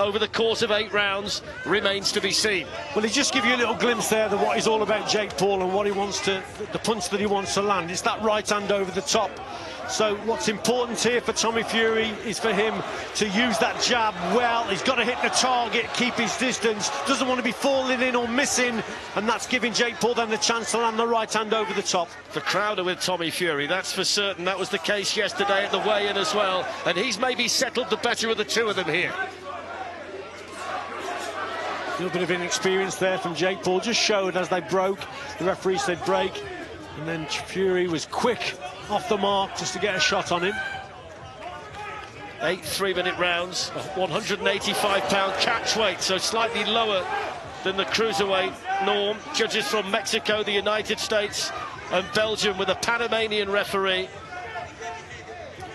over the course of 8 rounds remains to be seen. Well, he just give you a little glimpse there of what he's all about, Jake Paul, and what he wants to, the punch that he wants to land. It's that right hand over the top. So what's important here for Tommy Fury is for him to use that jab well. He's got to hit the target, keep his distance, doesn't want to be falling in or missing, and that's giving Jake Paul then the chance to land the right hand over the top. The crowd are with Tommy Fury, that's for certain. That was the case yesterday at the weigh-in as well, and he's maybe settled the better of the two of them here. A little bit of inexperience there from Jake Paul, just showed as they broke. The referee said break, and then Fury was quick off the mark just to get a shot on him. 8 3-minute rounds, 185-pound catch weight, so slightly lower than the cruiserweight norm. Judges from Mexico, the United States and Belgium with a Panamanian referee.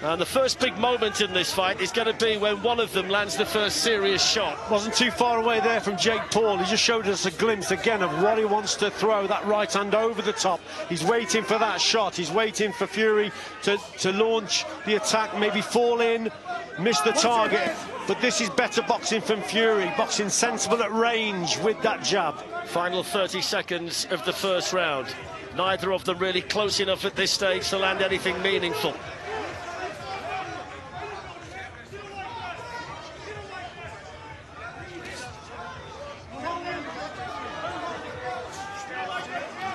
And the first big moment in this fight is going to be when one of them lands the first serious shot. Wasn't too far away there from Jake Paul. He just showed us a glimpse again of what he wants to throw, that right hand over the top. He's waiting for that shot. He's waiting for Fury to launch the attack, maybe fall in, miss the target. But this is better boxing from Fury, boxing sensible at range with that jab. Final 30 seconds of the first round. Neither of them really close enough at this stage to land anything meaningful.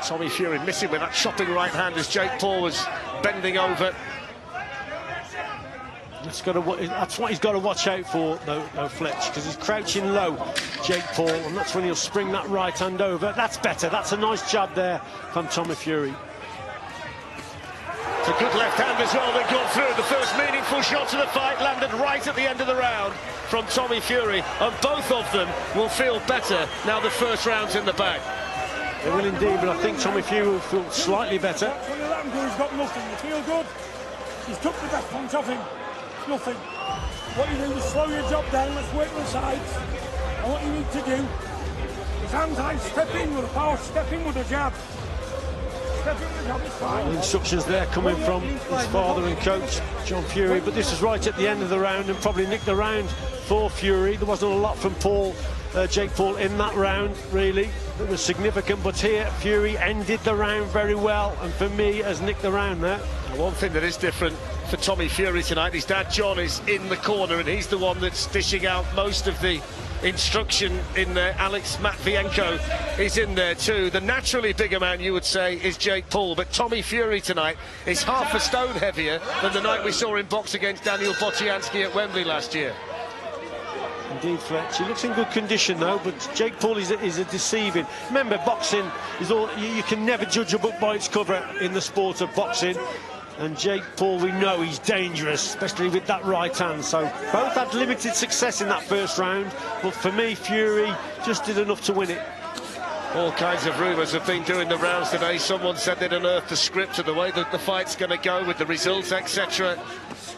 Tommy Fury missing with that chopping right hand as Jake Paul was bending over. That's what he's got to watch out for, though Fletch, because he's crouching low, Jake Paul, and that's when he'll spring that right hand over. That's better. That's a nice jab there from Tommy Fury. It's a good left hand as well that got through. The first meaningful shots of the fight landed right at the end of the round from Tommy Fury, and both of them will feel better now the first round's in the bag. They will indeed, but I think Tommy Fury will feel slightly better. When you let him go, he's got nothing. You feel good. He's took the death punch off him. Nothing. What you do is slow your job down. Let's work the sides. And what you need to do is hands high, step in with a power, step in with a jab. Step in with a jab, it's fine. Instructions there coming from his father and coach, John Fury, but this was right at the end of the round and probably nicked the round for Fury. There wasn't a lot from Jake Paul in that round, really. It was significant, but here Fury ended the round very well, and for me has nicked the round there. One thing that is different for Tommy Fury tonight, his dad John is in the corner, and he's the one that's dishing out most of the instruction in there. Alex Matvienko is in there too. The naturally bigger man, you would say, is Jake Paul, but Tommy Fury tonight is half a stone heavier than the night we saw him box against Daniel Bocianski at Wembley last year. Indeed, Fletch. He looks in good condition though, but Jake Paul is a deceiving. Remember, boxing is all, you can never judge a book by its cover in the sport of boxing. And Jake Paul, we know he's dangerous, especially with that right hand. So both had limited success in that first round, but for me, Fury just did enough to win it. All kinds of rumours have been doing the rounds today. Someone said they'd unearthed the script of the way that the fight's going to go with the results, etc.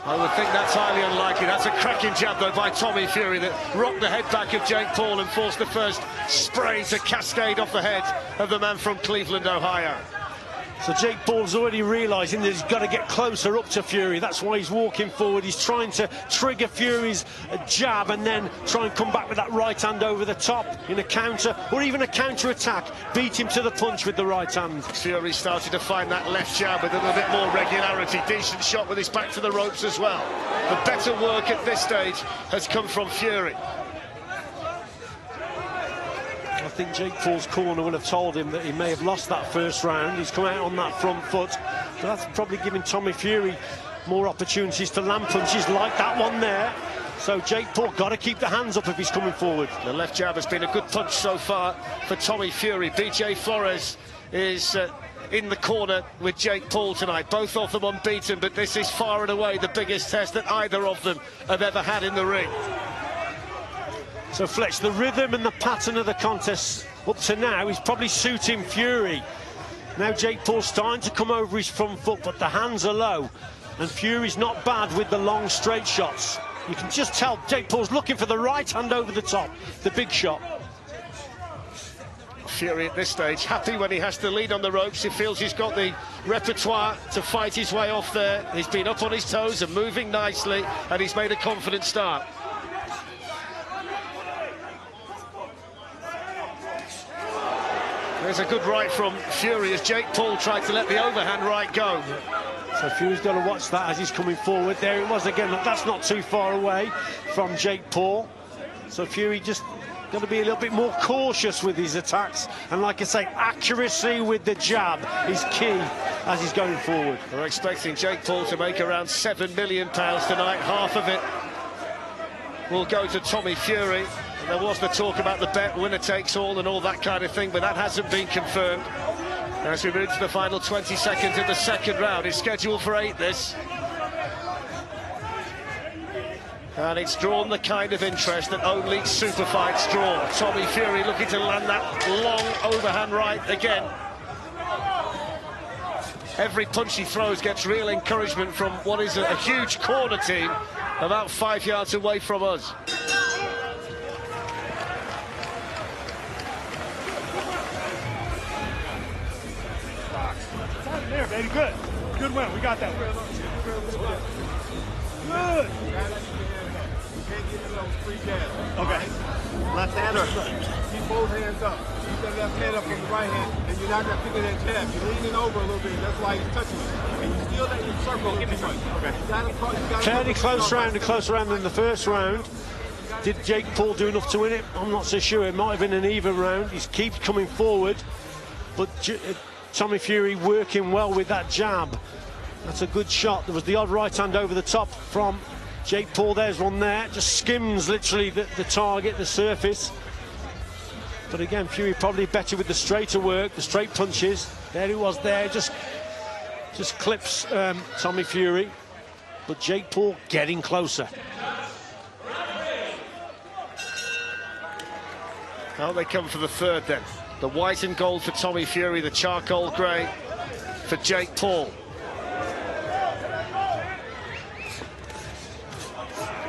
I would think that's highly unlikely. That's a cracking jab, though, by Tommy Fury that rocked the head back of Jake Paul and forced the first spray to cascade off the head of the man from Cleveland, Ohio. So Jake Paul's already realising that he's got to get closer up to Fury. That's why he's walking forward. He's trying to trigger Fury's jab and then try and come back with that right hand over the top in a counter, or even a counter-attack. Beat him to the punch with the right hand. Fury started to find that left jab with a little bit more regularity. Decent shot with his back to the ropes as well. The better work at this stage has come from Fury. I think Jake Paul's corner will have told him that he may have lost that first round. He's come out on that front foot, but that's probably giving Tommy Fury more opportunities to land punches like that one there. So Jake Paul got to keep the hands up if he's coming forward. The left jab has been a good punch so far for Tommy Fury. BJ Flores is in the corner with Jake Paul tonight. Both of them unbeaten, but this is far and away the biggest test that either of them have ever had in the ring. So Fletch, the rhythm and the pattern of the contest up to now is probably suiting Fury. Now Jake Paul's starting to come over his front foot, but the hands are low, and Fury's not bad with the long straight shots. You can just tell Jake Paul's looking for the right hand over the top, the big shot. Fury at this stage happy when he has to lead on the ropes. He feels he's got the repertoire to fight his way off there. He's been up on his toes and moving nicely, and he's made a confident start. There's a good right from Fury as Jake Paul tried to let the overhand right go. So Fury's got to watch that as he's coming forward. There it was again. Look, that's not too far away from Jake Paul. So Fury just got to be a little bit more cautious with his attacks. And like I say, accuracy with the jab is key as he's going forward. We're expecting Jake Paul to make around £7 million tonight. Half of it will go to Tommy Fury. And there was the talk about the bet, winner takes all and all that kind of thing, but that hasn't been confirmed. As we move to the final 20 seconds of the second round, it's scheduled for 8, this. And it's drawn the kind of interest that only super fights draw. Tommy Fury looking to land that long overhand right again. Every punch he throws gets real encouragement from what is a huge corner team about 5 yards away from us. There, baby, good. Good win, we got that. Good. Okay. Left hand up. Keep both hands up. Keep that left hand up on the right hand, and you're not going to pick that jab. You're leaning over a little bit. That's why he's touching you. And you still let him circle. Give me one. Okay. Fairly close round than the first round. Did Jake Paul do enough to win it? I'm not so sure. It might have been an even round. He keeps coming forward, but Tommy Fury working well with that jab. That's a good shot. There was the odd right hand over the top from Jake Paul. There's one there. Just skims literally the target, the surface. But again, Fury probably better with the straighter work, the straight punches. There it was there. Just clips Tommy Fury. But Jake Paul getting closer. Now they come for the third then. The white and gold for Tommy Fury, the charcoal grey for Jake Paul.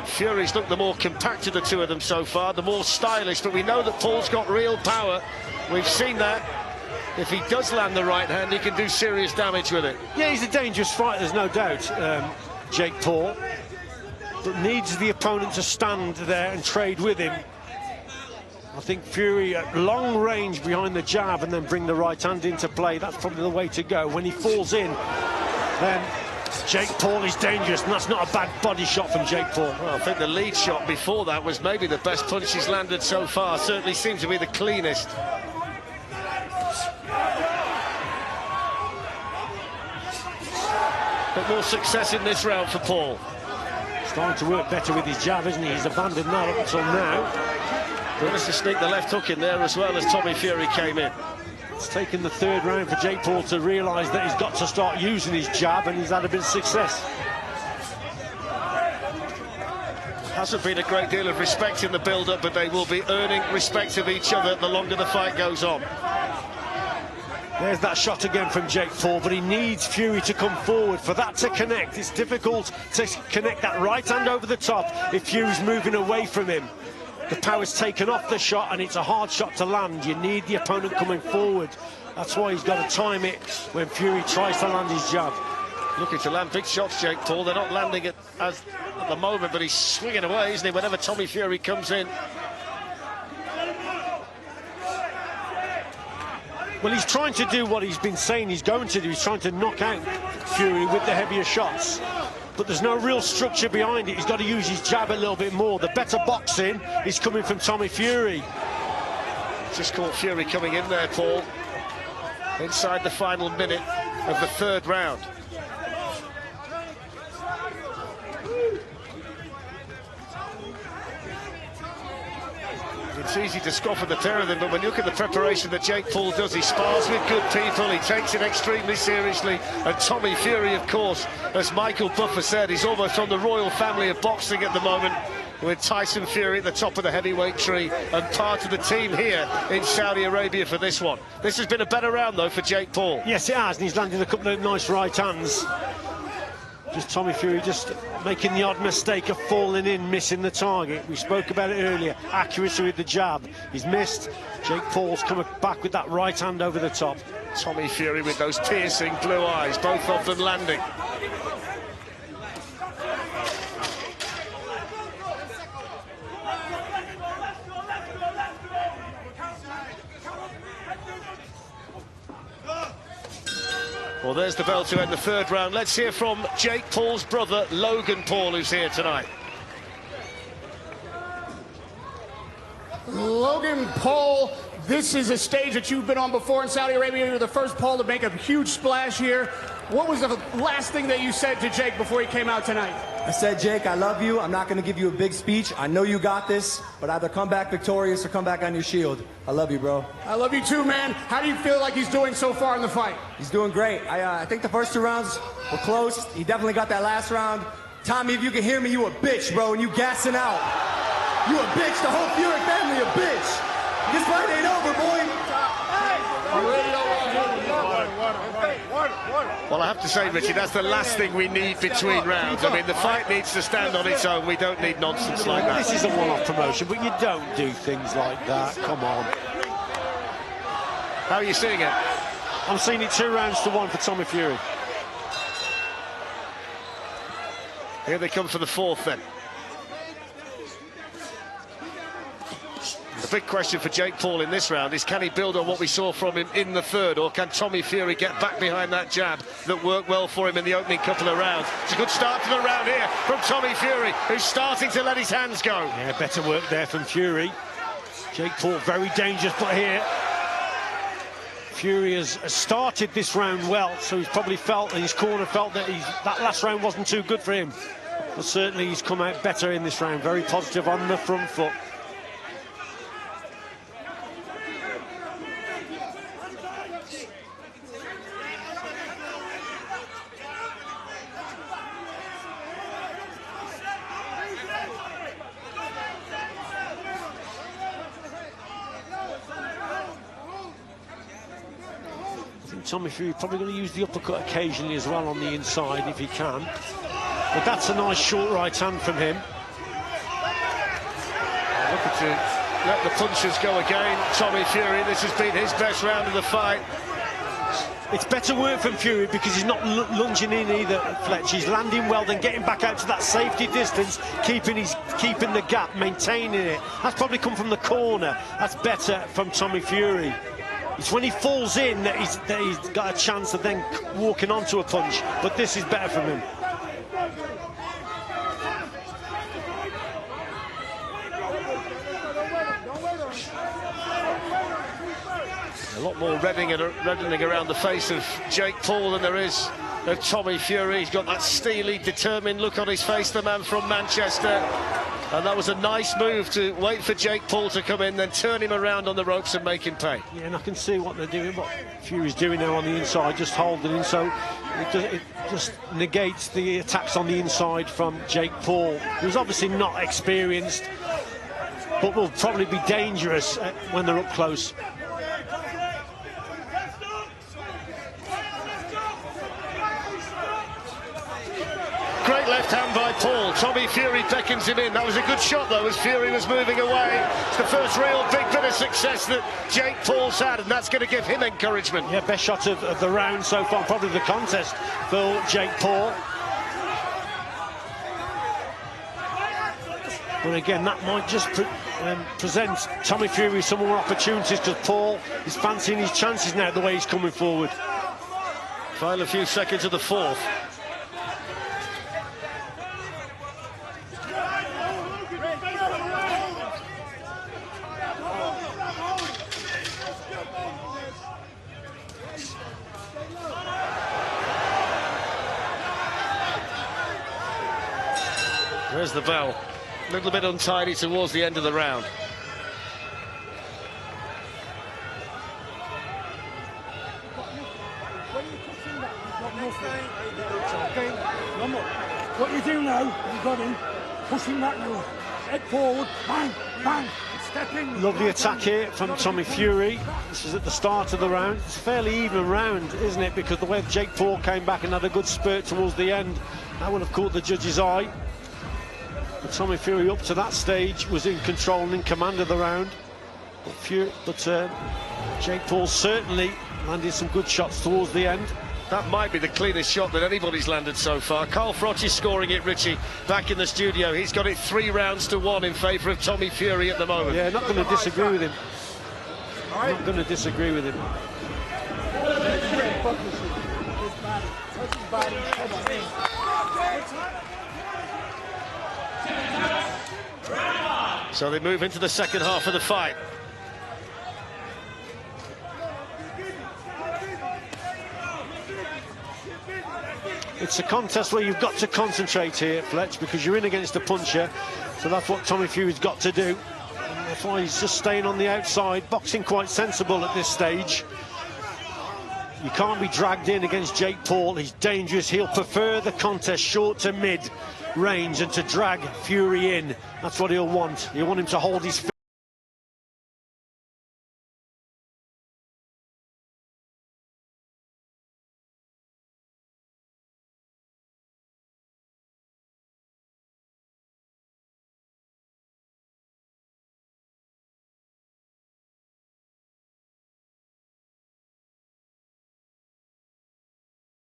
Fury's looked the more compact of the two of them so far, the more stylish, but we know that Paul's got real power. We've seen that. If he does land the right hand, he can do serious damage with it. Yeah, he's a dangerous fighter, there's no doubt, Jake Paul. But needs the opponent to stand there and trade with him. I think Fury at long range behind the jab and then bring the right hand into play. That's probably the way to go. When he falls in, then Jake Paul is dangerous, and that's not a bad body shot from Jake Paul. Well, I think the lead shot before that was maybe the best punch he's landed so far. Certainly seems to be the cleanest. But more success in this round for Paul. Starting to work better with his jab, isn't he? He's abandoned that up until now. Managed to sneak the left hook in there as well as Tommy Fury came in. It's taken the third round for Jake Paul to realise that he's got to start using his jab, and he's had a bit of success. Hasn't been a great deal of respect in the build-up, but they will be earning respect of each other the longer the fight goes on. There's that shot again from Jake Paul, but he needs Fury to come forward for that to connect. It's difficult to connect that right hand over the top if Fury's moving away from him. The power's taken off the shot, and it's a hard shot to land. You need the opponent coming forward. That's why he's got to time it when Fury tries to land his jab. Looking to land big shots, Jake Paul. They're not landing it at the moment, but he's swinging away, isn't he, whenever Tommy Fury comes in. Well, he's trying to do what he's been saying he's going to do. He's trying to knock out Fury with the heavier shots. But there's no real structure behind it. He's got to use his jab a little bit more. The better boxing is coming from Tommy Fury. Just caught Fury coming in there, Paul, inside the final minute of the third round. It's easy to scoff at the pair of them, but when you look at the preparation that Jake Paul does, he spars with good people, he takes it extremely seriously, and Tommy Fury, of course, as Michael Buffer said, he's almost on the royal family of boxing at the moment, with Tyson Fury at the top of the heavyweight tree and part of the team here in Saudi Arabia for this one. This has been a better round, though, for Jake Paul. Yes, it has, and he's landed a couple of nice right hands. Just Tommy Fury just making the odd mistake of falling in, missing the target. We spoke about it earlier, accuracy with the jab. He's missed. Jake Paul's coming back with that right hand over the top. Tommy Fury with those piercing blue eyes, both of them landing. Well, there's the bell to end the third round. Let's hear from Jake Paul's brother, Logan Paul, who's here tonight. Logan Paul, this is a stage that you've been on before in Saudi Arabia. You're the first Paul to make a huge splash here. What was the last thing that you said to Jake before he came out tonight? I said, Jake, I love you. I'm not going to give you a big speech. I know you got this, but either come back victorious or come back on your shield. I love you, bro. I love you too, man. How do you feel like he's doing so far in the fight? He's doing great. I think the first 2 rounds were close. He definitely got that last round. Tommy, if you can hear me, you a bitch, bro, and you gassing out. You a bitch. The whole Fury family a bitch. This fight ain't over, boy. Well, I have to say, Richie, that's the last thing we need between rounds. I mean, the fight needs to stand on its own. We don't need nonsense like that. This is a one-off promotion, but you don't do things like that. Come on. How are you seeing it? I'm seeing it 2-1 for Tommy Fury. Here they come for the fourth then. The big question for Jake Paul in this round is, can he build on what we saw from him in the third, or can Tommy Fury get back behind that jab that worked well for him in the opening couple of rounds? It's a good start to the round here from Tommy Fury, who's starting to let his hands go. Yeah, better work there from Fury. Jake Paul very dangerous, but here Fury has started this round well, so he's probably felt, and his corner felt that that last round wasn't too good for him. But certainly he's come out better in this round, very positive on the front foot. Tommy Fury probably going to use the uppercut occasionally as well on the inside if he can. But that's a nice short right hand from him. Looking to let the punches go again. Tommy Fury, this has been his best round of the fight. It's better work from Fury because he's not lunging in either, Fletch. He's landing well, then getting back out to that safety distance, keeping the gap, maintaining it. That's probably come from the corner. That's better from Tommy Fury. It's when he falls in that he's got a chance of then walking onto a punch, but this is better from him. A lot more reddening around the face of Jake Paul than there is of Tommy Fury. He's got that steely, determined look on his face, the man from Manchester. And that was a nice move to wait for Jake Paul to come in, then turn him around on the ropes and make him pay. Yeah, and I can see what they're doing, what Fury's doing now on the inside, just holding him, so it just negates the attacks on the inside from Jake Paul, who's obviously not experienced, but will probably be dangerous when they're up close. Great left hand by Paul. Tommy Fury beckons him in. That was a good shot, though, as Fury was moving away. It's the first real big bit of success that Jake Paul's had, and that's going to give him encouragement. Yeah, best shot of the round so far, probably the contest for Jake Paul. But again, that might just present Tommy Fury with some more opportunities, because Paul is fancying his chances now, the way he's coming forward. Final few seconds of the fourth. There's the bell. A little bit untidy towards the end of the round. What you do now, you got him, pushing back now, head forward, bang, bang, step in. Lovely attack here from Tommy Fury. This is at the start of the round. It's a fairly even round, isn't it? Because the way Jake Paul came back and had a good spurt towards the end, that would have caught the judge's eye. But Tommy Fury up to that stage was in control and in command of the round. But Jake Paul certainly landed some good shots towards the end. That might be the cleanest shot that anybody's landed so far. Carl Froch is scoring it, Richie, back in the studio. He's got it 3-1 in favour of Tommy Fury at the moment. Yeah, not going to disagree with him. Not going to disagree with him. So they move into the second half of the fight. It's a contest where you've got to concentrate here, Fletch, because you're in against a puncher. So that's what Tommy Fury's got to do. And that's why he's just staying on the outside. Boxing quite sensible at this stage. You can't be dragged in against Jake Paul. He's dangerous. He'll prefer the contest short to mid range and to drag Fury in. That's what he'll want. He'll want him to hold his feet.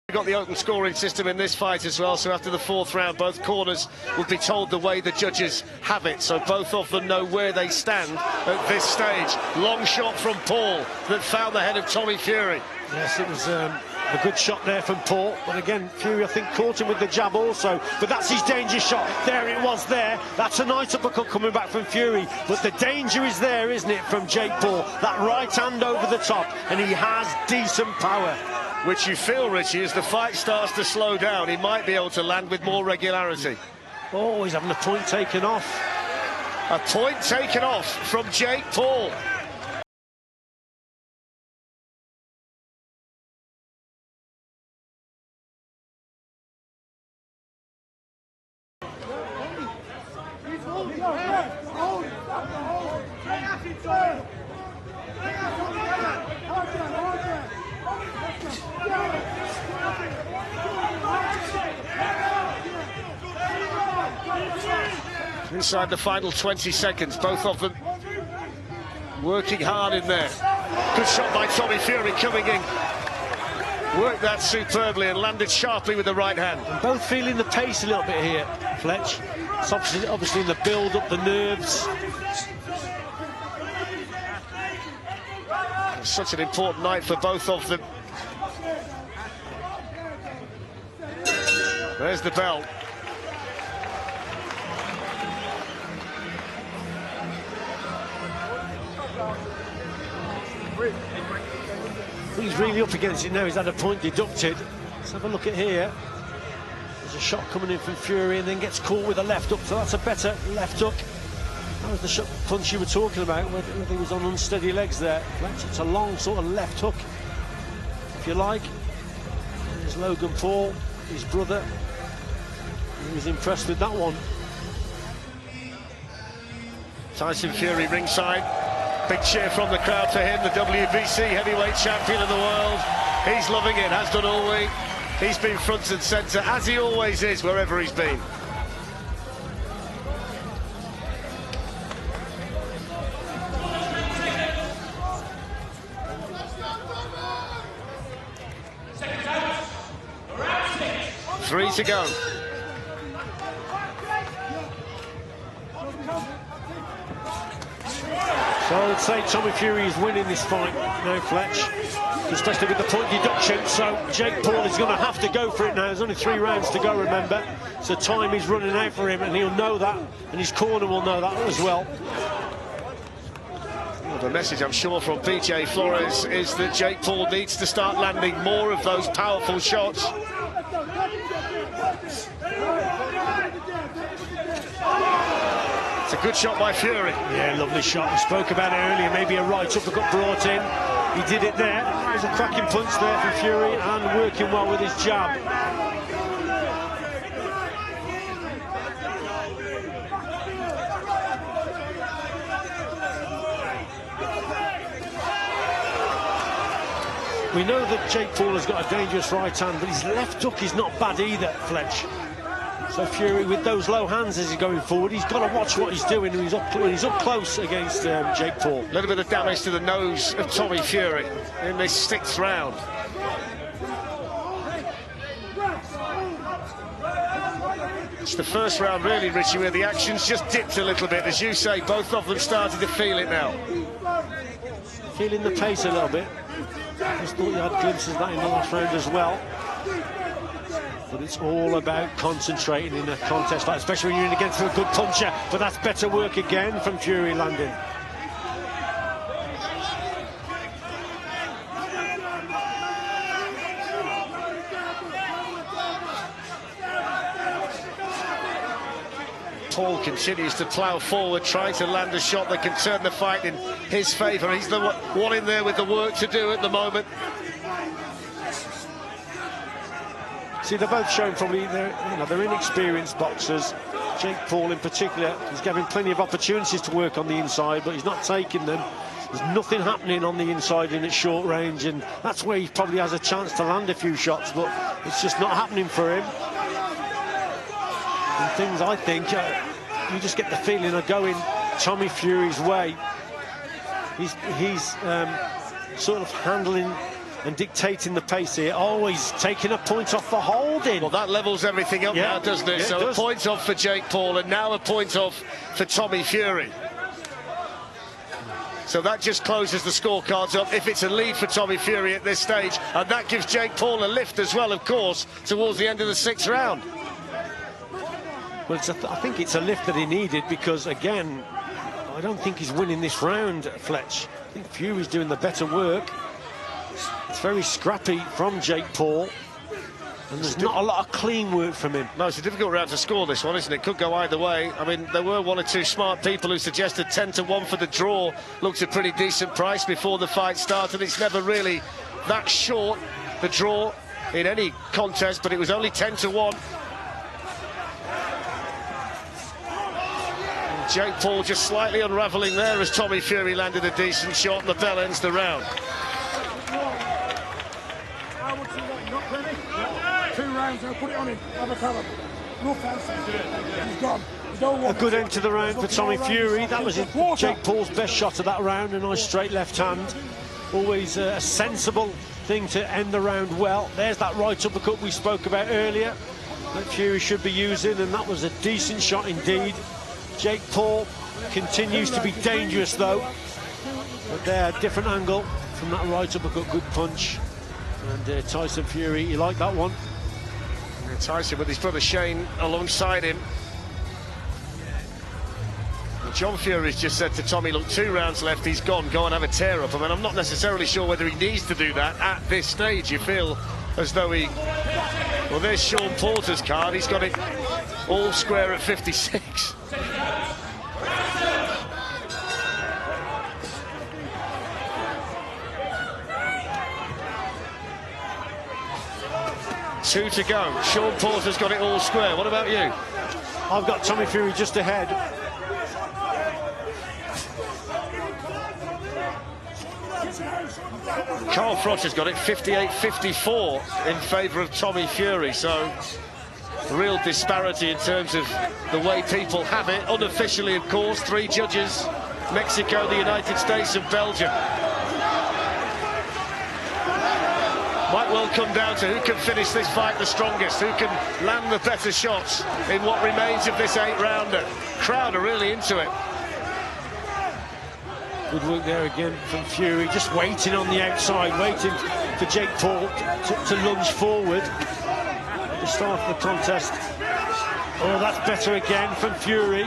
We've got the open scoring system in this fight as well, so after the fourth round both corners will be told the way the judges have it, so both of them know where they stand at this stage. Long shot from Paul that found the head of Tommy Fury. Yes, it was a good shot there from Paul, but again Fury I think caught him with the jab also, but that's his danger shot. There it was there. That's a nice uppercut coming back from Fury, but the danger is there, isn't it, from Jake Paul? That right hand over the top, and he has decent power. Which you feel, Richie, as the fight starts to slow down, he might be able to land with more regularity. Oh, he's having a point taken off. A point taken off from Jake Paul. Inside the final 20 seconds, both of them working hard in there. Good shot by Tommy Fury coming in. Worked that superbly and landed sharply with the right hand. And both feeling the pace a little bit here, Fletch. It's obviously in the build-up, the nerves. Such an important night for both of them. There's the bell. He's really up against it now. He's had a point deducted. Let's have a look at here. There's a shot coming in from Fury and then gets caught with a left hook, so that's a better left hook. That was the shot punch you were talking about, whether he was on unsteady legs there. It's a long sort of left hook, if you like. There's Logan Paul, his brother. He was impressed with that one. Tyson Fury ringside. Big cheer from the crowd for him, the WBC heavyweight champion of the world. He's loving it, has done all week. He's been front and centre, as he always is, wherever he's been. Three to go. So I would say Tommy Fury is winning this fight now, Fletch, especially with the point deduction. So Jake Paul is going to have to go for it now. There's only 3 rounds to go, remember. So time is running out for him, and he'll know that, and his corner will know that as well. Well, the message, I'm sure, from BJ Flores is that Jake Paul needs to start landing more of those powerful shots. It's a good shot by Fury. Yeah, lovely shot. We spoke about it earlier. Maybe a right uppercut brought in. He did it there. There's a cracking punch there from Fury and working well with his jab. We know that Jake Paul has got a dangerous right hand, but his left hook is not bad either, Fletch. So Fury, with those low hands as he's going forward, he's got to watch what he's doing when he's up close against Jake Paul. A little bit of damage to the nose of Tommy Fury in this 6th round. It's the first round, really, Richie, where the action's just dipped a little bit. As you say, both of them started to feel it now. Feeling the pace a little bit. Just thought you had glimpses of that in the last round as well. But it's all about concentrating in a contest, like, especially when you're in against a good puncher. But that's better work again from Fury landing. Paul continues to plough forward, trying to land a shot that can turn the fight in his favour. He's the one in there with the work to do at the moment. See, they're both showing probably they're inexperienced boxers. Jake Paul in particular, he's given plenty of opportunities to work on the inside, but he's not taking them. There's nothing happening on the inside in at short range, and that's where he probably has a chance to land a few shots, but it's just not happening for him. And things, I think, you just get the feeling are going Tommy Fury's way. He's sort of handling and dictating the pace here, always taking a point off for holding. Well, that levels everything up now, doesn't it? So a point off for Jake Paul, and now a point off for Tommy Fury. So that just closes the scorecards up, if it's a lead for Tommy Fury at this stage, and that gives Jake Paul a lift as well, of course, towards the end of the 6th round. Well, I think it's a lift that he needed, because, again, I don't think he's winning this round, Fletch. I think Fury's doing the better work. It's very scrappy from Jake Paul, and there's not a lot of clean work from him. No, it's a difficult round to score, this one, isn't it? Could go either way. I mean, there were one or two smart people who suggested 10-1 for the draw. Looked a pretty decent price before the fight started. It's never really that short, the draw, in any contest, but it was only 10-1. Jake Paul just slightly unravelling there as Tommy Fury landed a decent shot, and the bell ends the round. How much you got? Not plenty? 2 rounds, I'll put it on him. Have a cover. No fancy. He's gone. A good end to the round for Tommy Fury. That was Jake Paul's best shot of that round, a nice straight left hand. Always a sensible thing to end the round well. There's that right uppercut we spoke about earlier that Fury should be using, and that was a decent shot indeed. Jake Paul continues to be dangerous though, but there, different angle from that right uppercut, good punch. And Tyson Fury, you like that one? And Tyson with his brother Shane alongside him. And John Fury's just said to Tommy, look, 2 rounds left, he's gone, go and have a tear up. I mean, I'm not necessarily sure whether he needs to do that at this stage. You feel as though he... Well, there's Sean Porter's card, he's got it all square at 56. Two to go. Sean Porter's got it all square. What about you? I've got Tommy Fury just ahead. Carl Froch has got it 58-54 in favour of Tommy Fury. So real disparity in terms of the way people have it. Unofficially, of course, 3 judges: Mexico, the United States and Belgium. Might well come down to who can finish this fight the strongest, who can land the better shots in what remains of this 8-rounder. Crowd are really into it. Good work there again from Fury, just waiting on the outside, waiting for Jake Paul to lunge forward at the start of the contest. Oh, that's better again from Fury.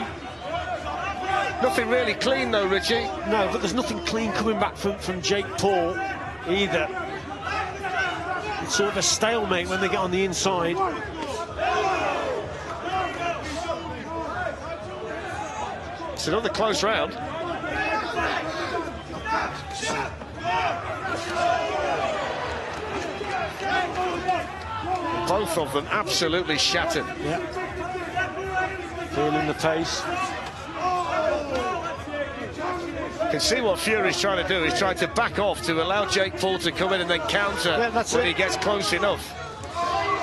Nothing really clean though, Richie. No, but there's nothing clean coming back from Jake Paul either. It's sort of a stalemate when they get on the inside. It's another close round. Both of them absolutely shattered. Yeah. Feeling the pace. You can see what Fury's trying to do. He's trying to back off to allow Jake Paul to come in and then counter when he gets close enough.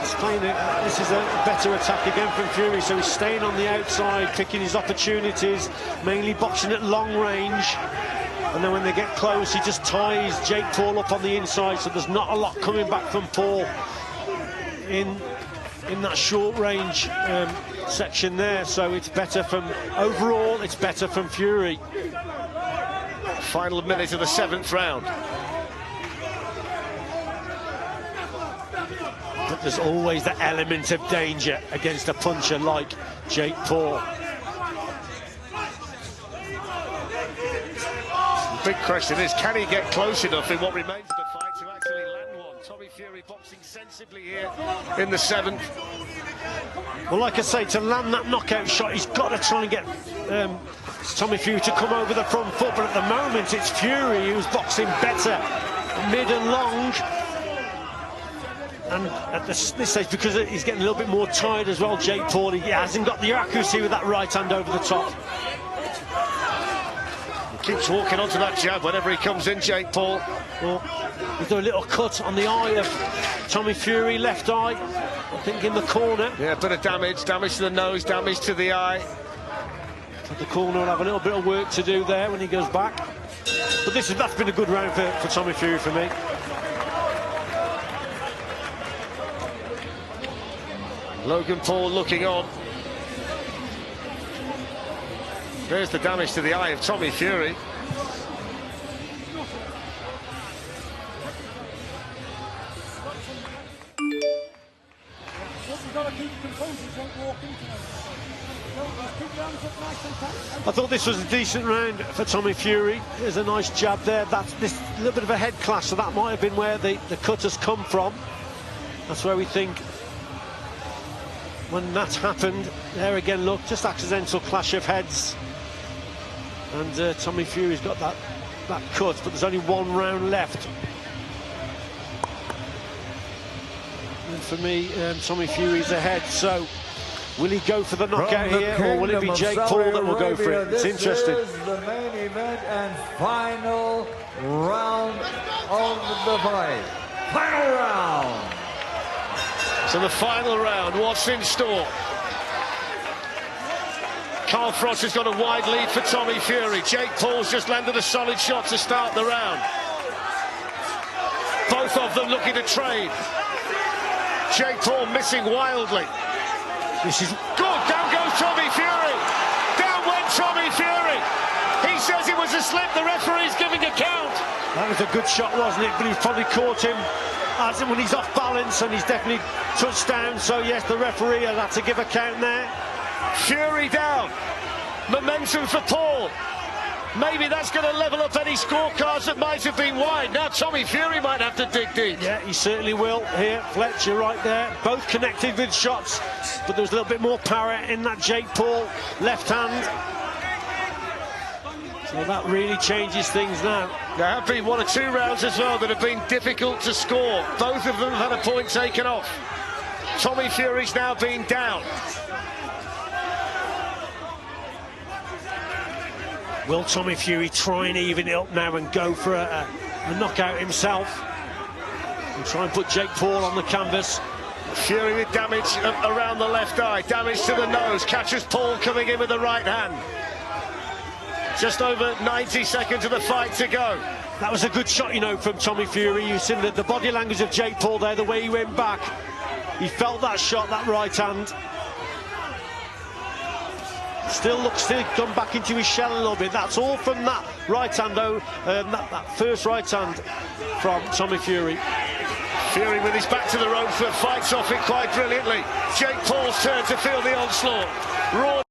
He's playing it. This is a better attack again from Fury, so he's staying on the outside, picking his opportunities, mainly boxing at long range. And then when they get close, he just ties Jake Paul up on the inside, so there's not a lot coming back from Paul in that short range section there. So it's better from, overall, it's better from Fury. Final minute of the 7th round. But but there's always the element of danger against a puncher like Jake Paul. The big question is, can he get close enough in what remains of the fight to actually land one? Tommy Fury boxing sensibly here in the 7th. Well, like I say, to land that knockout shot, he's got to try and get Tommy Fury to come over the front foot, but at the moment it's Fury who's boxing better mid and long. And at this stage, because he's getting a little bit more tired as well, Jake Paul, he hasn't got the accuracy with that right hand over the top. He keeps walking onto that jab whenever he comes in, Jake Paul. Well, we do a little cut on the eye of Tommy Fury, left eye, I think in the corner. Yeah, a bit of damage to the nose, damage to the eye. But the corner will have a little bit of work to do there when he goes back. But that's been a good round for Tommy Fury for me. Logan Paul looking on. There's the damage to the eye of Tommy Fury. I thought this was a decent round for Tommy Fury. There's a nice jab there. That's this little bit of a head clash, so that might have been where the cut has come from. That's where we think when that's happened. There again, look, just accidental clash of heads. And Tommy Fury's got that cut, but there's only one round left. And for me, Tommy Fury's ahead, so will he go for the knockout here, or will it be Jake Paul that will go for it? It's interesting. This is the main event and final round of the fight. Final round. So the final round, what's in store? Carl Frost has got a wide lead for Tommy Fury. Jake Paul's just landed a solid shot to start the round. Both of them looking to trade. Jake Paul missing wildly. This is good. Down goes Tommy Fury. Down went Tommy Fury. He says it was a slip. The referee's giving a count. That was a good shot, wasn't it? But he's probably caught him when he's off balance, and he's definitely touched down. So yes, the referee has had to give a count there. Fury down. Momentum for Paul. Maybe that's going to level up any scorecards that might have been wide. Now Tommy Fury might have to dig deep. Yeah, he certainly will here. Fletcher right there. Both connected with shots, but there was a little bit more power in that Jake Paul left hand. So that really changes things now. There have been 1 or 2 rounds as well that have been difficult to score. Both of them have had a point taken off. Tommy Fury's now been down. Will Tommy Fury try and even it up now and go for a knockout himself? And try and put Jake Paul on the canvas. Fury with damage around the left eye, damage to the nose, catches Paul coming in with the right hand. Just over 90 seconds of the fight to go. That was a good shot, you know, from Tommy Fury. You've seen the body language of Jake Paul there, the way he went back. He felt that shot, that right hand. Still gone back into his shell a little bit. That's all from that right hand, though. That first right hand from Tommy Fury. Fury with his back to the rope, fights off it quite brilliantly. Jake Paul's turn to feel the onslaught. Raw